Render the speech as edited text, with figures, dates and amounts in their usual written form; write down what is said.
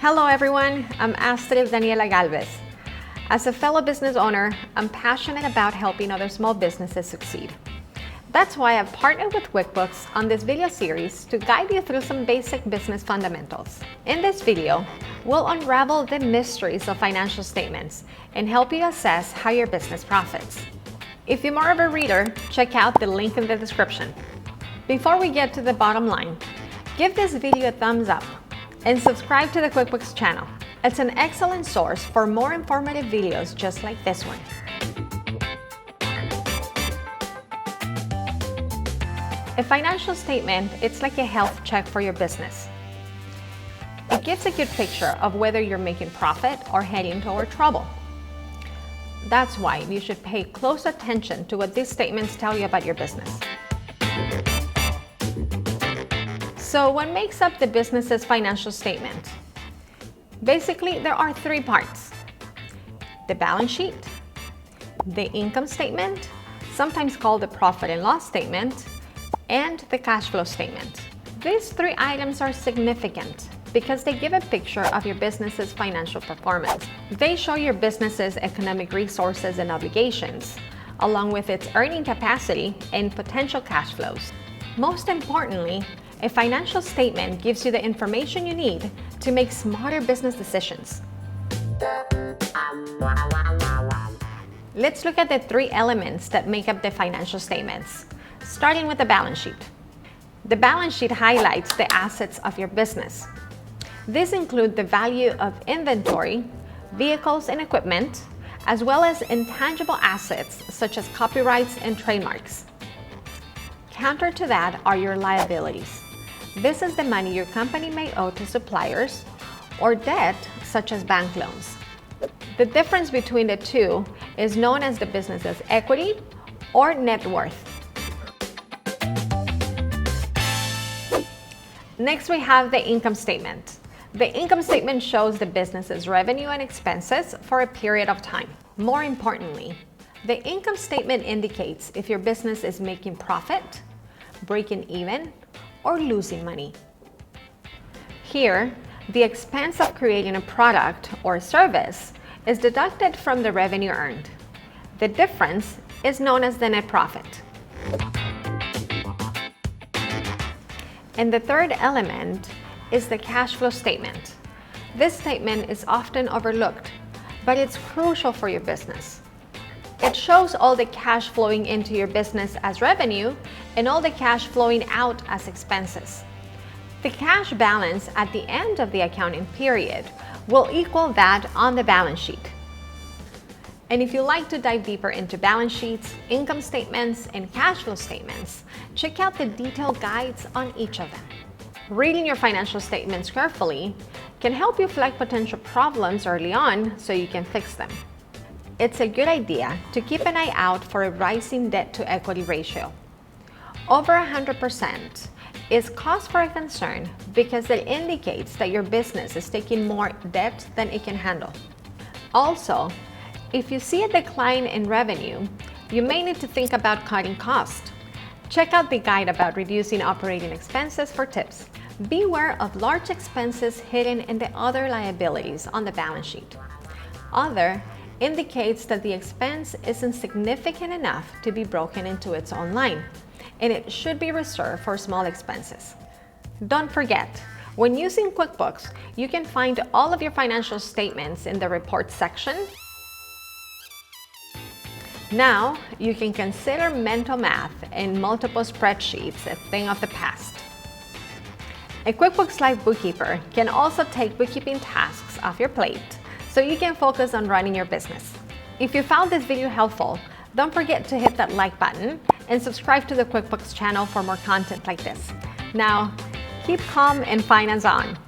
Hello everyone, I'm Astrid Daniela Galvez. As a fellow business owner, I'm passionate about helping other small businesses succeed. That's why I've partnered with QuickBooks on this video series to guide you through some basic business fundamentals. In this video, we'll unravel the mysteries of financial statements and help you assess how your business profits. If you're more of a reader, check out the link in the description. Before we get to the bottom line, give this video a thumbs up and subscribe to the QuickBooks channel. It's an excellent source for more informative videos just like this one. A financial statement, it's like a health check for your business. It gives a good picture of whether you're making profit or heading toward trouble. That's why you should pay close attention to what these statements tell you about your business. So what makes up the business's financial statement? Basically, there are three parts: the balance sheet, the income statement, sometimes called the profit and loss statement, and the cash flow statement. These three items are significant because they give a picture of your business's financial performance. They show your business's economic resources and obligations, along with its earning capacity and potential cash flows. Most importantly, a financial statement gives you the information you need to make smarter business decisions. Let's look at the three elements that make up the financial statements, starting with the balance sheet. The balance sheet highlights the assets of your business. These include the value of inventory, vehicles and equipment, as well as intangible assets such as copyrights and trademarks. Counter to that are your liabilities. This is the money your company may owe to suppliers or debt such as bank loans. The difference between the two is known as the business's equity or net worth. Next, we have the income statement. The income statement shows the business's revenue and expenses for a period of time. More importantly, the income statement indicates if your business is making profit, breaking even, or losing money. Here, the expense of creating a product or service is deducted from the revenue earned. The difference is known as the net profit. And the third element is the cash flow statement. This statement is often overlooked, but it's crucial for your business. It shows all the cash flowing into your business as revenue and all the cash flowing out as expenses. The cash balance at the end of the accounting period will equal that on the balance sheet. And if you'd like to dive deeper into balance sheets, income statements, and cash flow statements, check out the detailed guides on each of them. Reading your financial statements carefully can help you flag potential problems early on so you can fix them. It's a good idea to keep an eye out for a rising debt-to-equity ratio. Over 100% is cause for a concern because it indicates that your business is taking more debt than it can handle. Also, if you see a decline in revenue, you may need to think about cutting costs. Check out the guide about reducing operating expenses for tips. Beware of large expenses hidden in the other liabilities on the balance sheet. Other indicates that the expense isn't significant enough to be broken into its own line, and it should be reserved for small expenses. Don't forget, when using QuickBooks, you can find all of your financial statements in the report section. Now, you can consider mental math and multiple spreadsheets a thing of the past. A QuickBooks Live bookkeeper can also take bookkeeping tasks off your plate so you can focus on running your business. If you found this video helpful, don't forget to hit that like button and subscribe to the QuickBooks channel for more content like this. Now, keep calm and finance on.